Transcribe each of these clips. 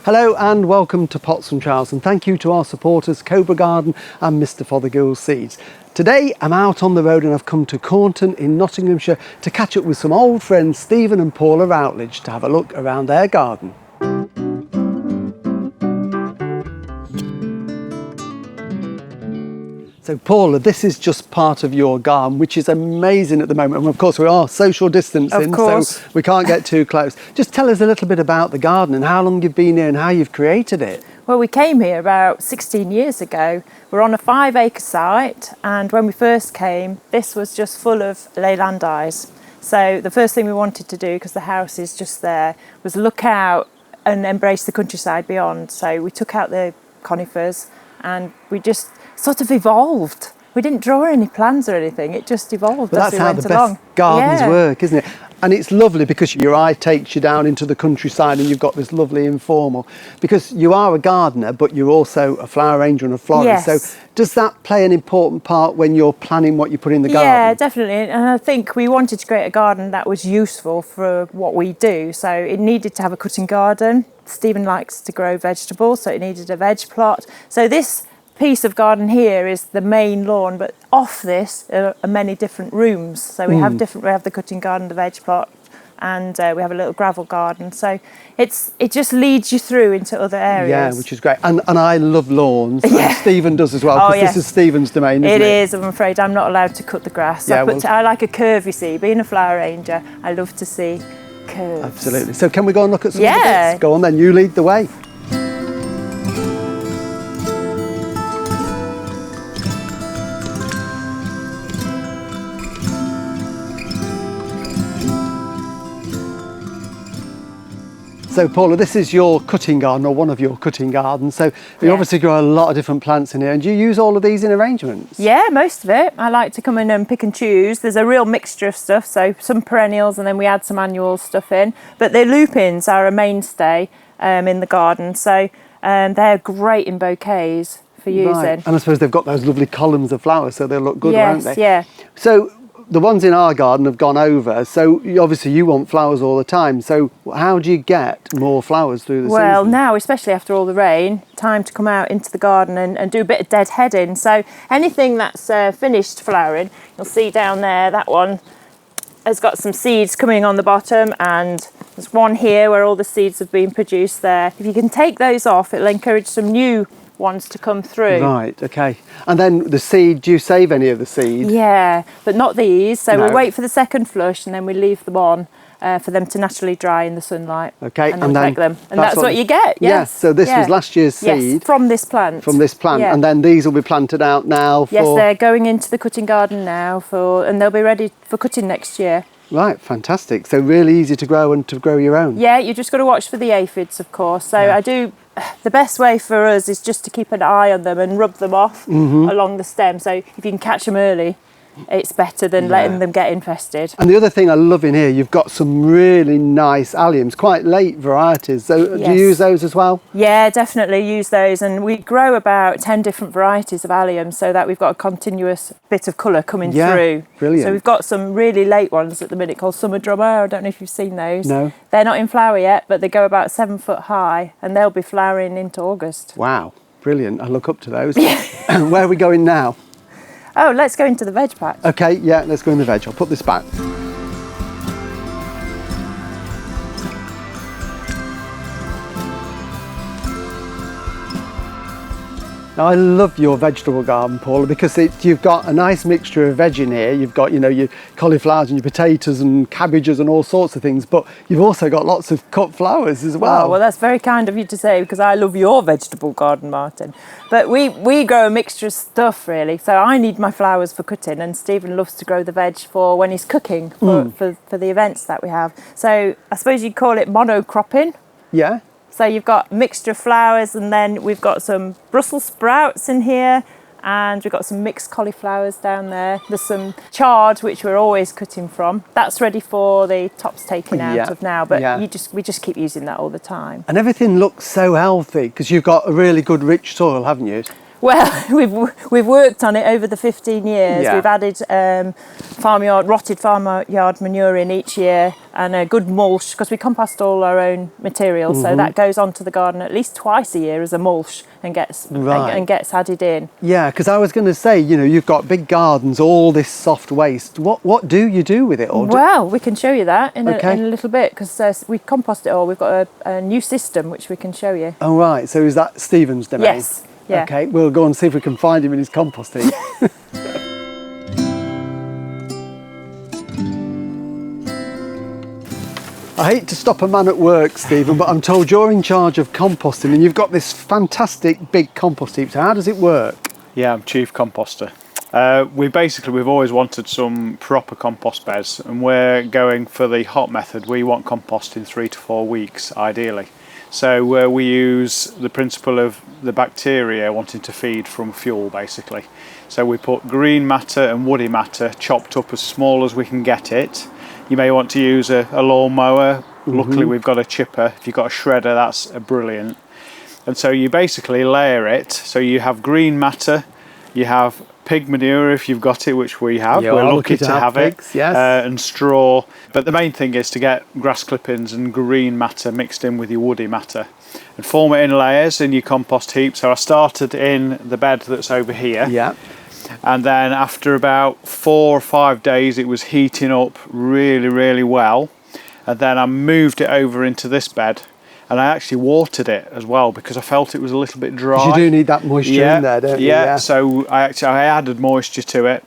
Hello and welcome to Pots and Trowels, and thank you to our supporters Cobra Garden and Mr Fothergill's Seeds. Today I'm out on the road and I've come to Cornton in Nottinghamshire to catch up with some old friends Steven and Paula Routledge to have a look around their garden. So Paula, this is just part of your garden, which is amazing at the moment. And of course we are social distancing, so we can't get too close. Just tell us a little bit about the garden and how long you've been here and how you've created it. Well, we came here about 16 years ago. We're on a 5-acre site, and when we first came, this was just full of leyland eyes. So the first thing we wanted to do, because the house is just there, was look out and embrace the countryside beyond. So we took out the conifers and we just sort of evolved. We didn't draw any plans or anything, it just evolved as we went along. That's how the best gardens work, isn't it? And it's lovely because your eye takes you down into the countryside and you've got this lovely informal, because you are a gardener but you're also a flower arranger and a florist. Yes. So does that play an important part when you're planning what you put in the garden? Yeah, definitely. And I think we wanted to create a garden that was useful for what we do. So it needed to have a cutting garden. Stephen likes to grow vegetables, so it needed a veg plot. So this piece of garden here is the main lawn, but off this are many different rooms. So we have the cutting garden, the veg plot, and we have a little gravel garden. So it just leads you through into other areas. Yeah, which is great. And I love lawns. Yeah. And Stephen does as well, because this is Stephen's domain, isn't it? It is. I'm afraid I'm not allowed to cut the grass. Yeah, I like a curve, you see. Being a flower arranger, I love to see curves. Absolutely. So can we go and look at some of the Yeah. bits? Go on then, you lead the way. So Paula, this is your cutting garden, or one of your cutting gardens. So you obviously grow a lot of different plants in here. And do you use all of these in arrangements? Yeah, most of it. I like to come in and pick and choose. There's a real mixture of stuff. So some perennials and then we add some annual stuff in. But the lupins are a mainstay in the garden. So they're great in bouquets for using. Right. And I suppose they've got those lovely columns of flowers, so they'll look good, won't they? Yeah. So the ones in our garden have gone over, so obviously you want flowers all the time. So how do you get more flowers through the season? Well, now, especially after all the rain, time to come out into the garden and do a bit of deadheading. So anything that's finished flowering, you'll see down there, that one has got some seeds coming on the bottom, and there's one here where all the seeds have been produced there. If you can take those off, it'll encourage some new ones to come through. Right, okay. And then the seed, do you save any of the seed? Yeah, but not these. So No. we wait for the second flush and then we leave them on for them to naturally dry in the sunlight. Okay, and then take them. And that's what you get. Yes, so this was last year's seed. Yes, from this plant. From this plant, Yeah. and then these will be planted out now for... Yes, they're going into the cutting garden now and they'll be ready for cutting next year. Right, fantastic. So really easy to grow and to grow your own. Yeah, you just got to watch for the aphids, of course. So the best way for us is just to keep an eye on them and rub them off along the stem. So if you can catch them early, it's better than letting them get infested. And the other thing I love in here, you've got some really nice alliums, quite late varieties. So do you use those as well? Yeah, definitely use those. And we grow about 10 different varieties of alliums so that we've got a continuous bit of colour coming through. Brilliant. So we've got some really late ones at the minute called Summer Drummer. I don't know if you've seen those. No. They're not in flower yet, but they go about 7 foot high and they'll be flowering into August. Wow, brilliant. I look up to those. Where are we going now? Oh, let's go into the veg patch. Okay, yeah, let's go in the veg. I'll put this back. Now, I love your vegetable garden, Paula, because you've got a nice mixture of veg in here. You've got, your cauliflowers and your potatoes and cabbages and all sorts of things, but you've also got lots of cut flowers as well. Oh, well, that's very kind of you to say, because I love your vegetable garden, Martin. But we grow a mixture of stuff, really. So I need my flowers for cutting, and Stephen loves to grow the veg for when he's cooking, for the events that we have. So I suppose you'd call it monocropping. Yeah. So you've got a mixture of flowers, and then we've got some Brussels sprouts in here, and we've got some mixed cauliflowers down there. There's some chard, which we're always cutting from. That's ready for the tops taken out of now, but we just keep using that all the time. And everything looks so healthy because you've got a really good rich soil, haven't you? Well, we've worked on it over the 15 years. Yeah. We've added rotted farmyard manure in each year, and a good mulch, because we compost all our own materials. So that goes onto the garden at least twice a year as a mulch and gets added in. Yeah, because I was going to say, you've got big gardens, all this soft waste. What do you do with it all? Well, we can show you that in a little bit, because we compost it all. We've got a new system which we can show you. Oh, right. So is that Steven's domain? Yes. Yeah. Okay, we'll go and see if we can find him in his composting. I hate to stop a man at work, Stephen, but I'm told you're in charge of composting and you've got this fantastic big compost heap. So how does it work? Yeah, I'm chief composter. We've always wanted some proper compost beds, and we're going for the hot method. We want compost in 3 to 4 weeks, ideally. So we use the principle of the bacteria wanting to feed from fuel, basically. So we put green matter and woody matter chopped up as small as we can get it. You may want to use a lawnmower. Luckily we've got a chipper. If you've got a shredder, that's brilliant. And so you basically layer it. So you have green matter, you have pig manure if you've got it, which we have. Yeah, we're lucky to have pigs, it. yes. And straw. But the main thing is to get grass clippings and green matter mixed in with your woody matter and form it in layers in your compost heap. So I started in the bed that's over here. Yeah. And then after about 4 or 5 days, it was heating up really, really well. And then I moved it over into this bed. And I actually watered it as well because I felt it was a little bit dry. You do need that moisture in there, don't you? Yeah, so I added moisture to it.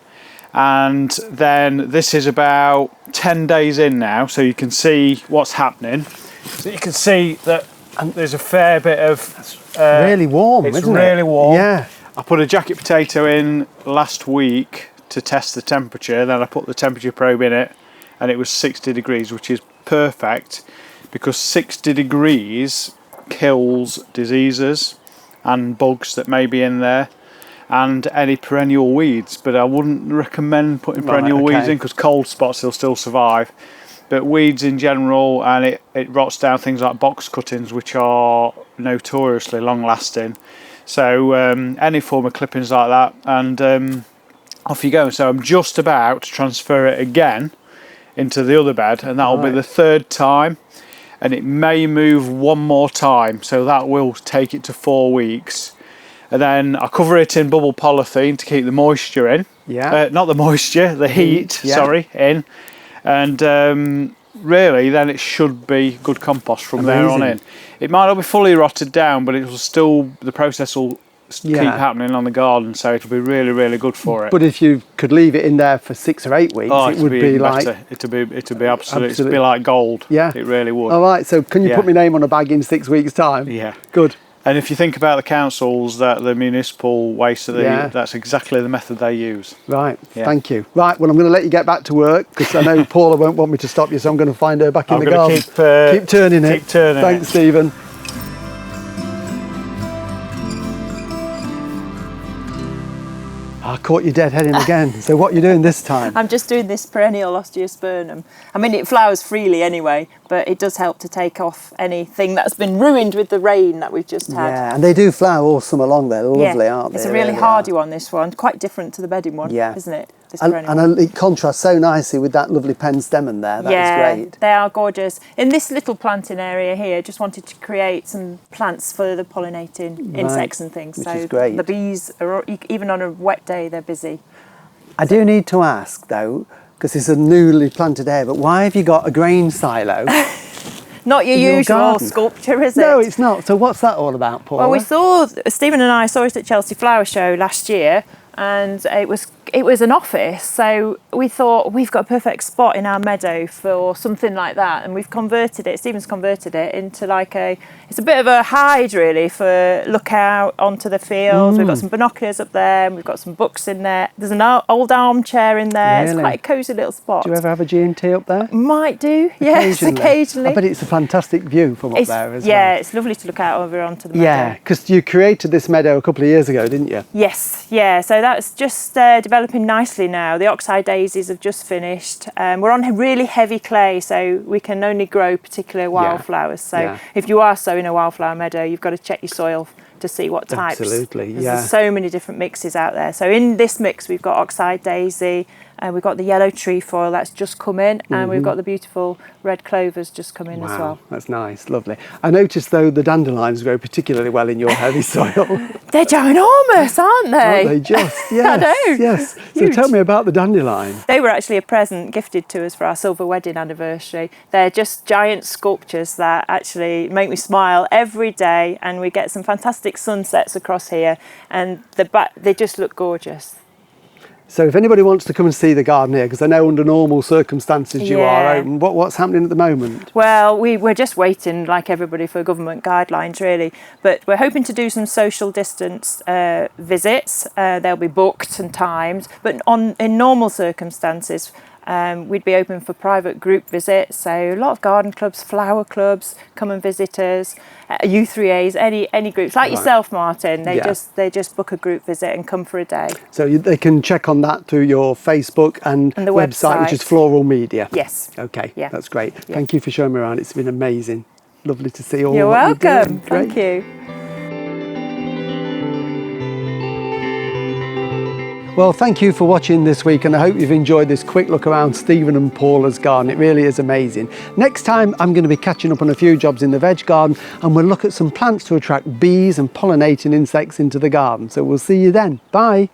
And then this is about 10 days in now, so you can see what's happening. So you can see that there's a fair bit of... really warm, isn't it? It's really warm. Yeah. I put a jacket potato in last week to test the temperature. Then I put the temperature probe in it, and it was 60 degrees, which is perfect, because 60 degrees kills diseases and bugs that may be in there and any perennial weeds. But I wouldn't recommend putting perennial weeds in, because cold spots will still survive. But weeds in general, and it rots down things like box cuttings, which are notoriously long lasting. So any form of clippings like that, and off you go. So I'm just about to transfer it again into the other bed, and that'll be the 3rd time. And it may move 1 more time, so that will take it to 4 weeks. And then I cover it in bubble polythene to keep the moisture in. Yeah. Not the moisture, the heat, sorry, in. And really, then it should be good compost from there on in. It might not be fully rotted down, but it will still, the process will keep happening on the garden, so it'll be really, really good for it. But if you could leave it in there for 6 or 8 weeks, it would be like... It'd be absolute. It'd be like gold. Yeah. It really would. All right, so can you put my name on a bag in 6 weeks' time? Yeah. Good. And if you think about the councils, that the municipal waste, that's exactly the method they use. Right, Yeah. thank you. Right, well, I'm going to let you get back to work, because I know Paula won't want me to stop you, so I'm going to find her back in the garden. Keep turning it. Keep turning Thanks, it. Stephen. I caught you deadheading again. So what are you doing this time? I'm just doing this perennial osteospermum. I mean, it flowers freely anyway, but it does help to take off anything that's been ruined with the rain that we've just had. Yeah, and they do flower all summer long. They're lovely, aren't they? It's a really hardy one, this one. Quite different to the bedding one, isn't it? This and it contrasts so nicely with that lovely pen stemon there. That is great. They are gorgeous. In this little planting area here, just wanted to create some plants for the pollinating insects and things. Which so is great. The bees, are, even on a wet day, they're busy. I do need to ask though, because it's a newly planted area, but why have you got a grain silo? Not your usual garden? Sculpture, is it? No, it's not. So what's that all about, Paula? Well, Stephen and I saw it at Chelsea Flower Show last year, and it was an office, so we thought we've got a perfect spot in our meadow for something like that, and we've converted it. Stephen's converted it into it's a bit of a hide really for look out onto the fields. We've got some binoculars up there, and we've got some books in there. There's an old armchair in there. Really? It's quite a cosy little spot. Do you ever have a G&T up there? Might do, yes, occasionally. I bet it's a fantastic view from up there as well. Yeah, it's lovely to look out over onto the meadow. Yeah, because you created this meadow a couple of years ago, didn't you? Yes, yeah, so that's just developing nicely now. The oxeye daisies have just finished. We're on really heavy clay, so we can only grow particular wildflowers. So if you are sowing a wildflower meadow, you've got to check your soil to see what types. Absolutely, yeah. There's so many different mixes out there. So in this mix, we've got oxeye daisy, we've got the yellow trefoil that's just come in, and we've got the beautiful red clovers just come in as well. That's nice, lovely. I noticed though the dandelions grow particularly well in your heavy soil. They're ginormous, aren't they? Aren't they just? Yes, I know. yes. So Huge. tell me about the dandelion. They were actually a present gifted to us for our silver wedding anniversary. They're just giant sculptures that actually make me smile every day, and we get some fantastic sunsets across here, and they just look gorgeous. So if anybody wants to come and see the garden here, because I know under normal circumstances you are open, what's happening at the moment? Well, we're just waiting, like everybody, for government guidelines really, but we're hoping to do some social distance visits. They'll be booked and timed, but in normal circumstances we'd be open for private group visits. So a lot of garden clubs, flower clubs come and visit us, U3As, any groups like yourself, Martin. They just book a group visit and come for a day. So they can check on that through your Facebook and the website, which is Floral Media. Yes. Okay, yeah. That's great. Yeah. Thank you for showing me around. It's been amazing. Lovely to see all. You're what welcome. You're doing. Thank you. Well, thank you for watching this week, and I hope you've enjoyed this quick look around Steven and Paula's garden. It really is amazing. Next time I'm going to be catching up on a few jobs in the veg garden, and we'll look at some plants to attract bees and pollinating insects into the garden. So we'll see you then. Bye.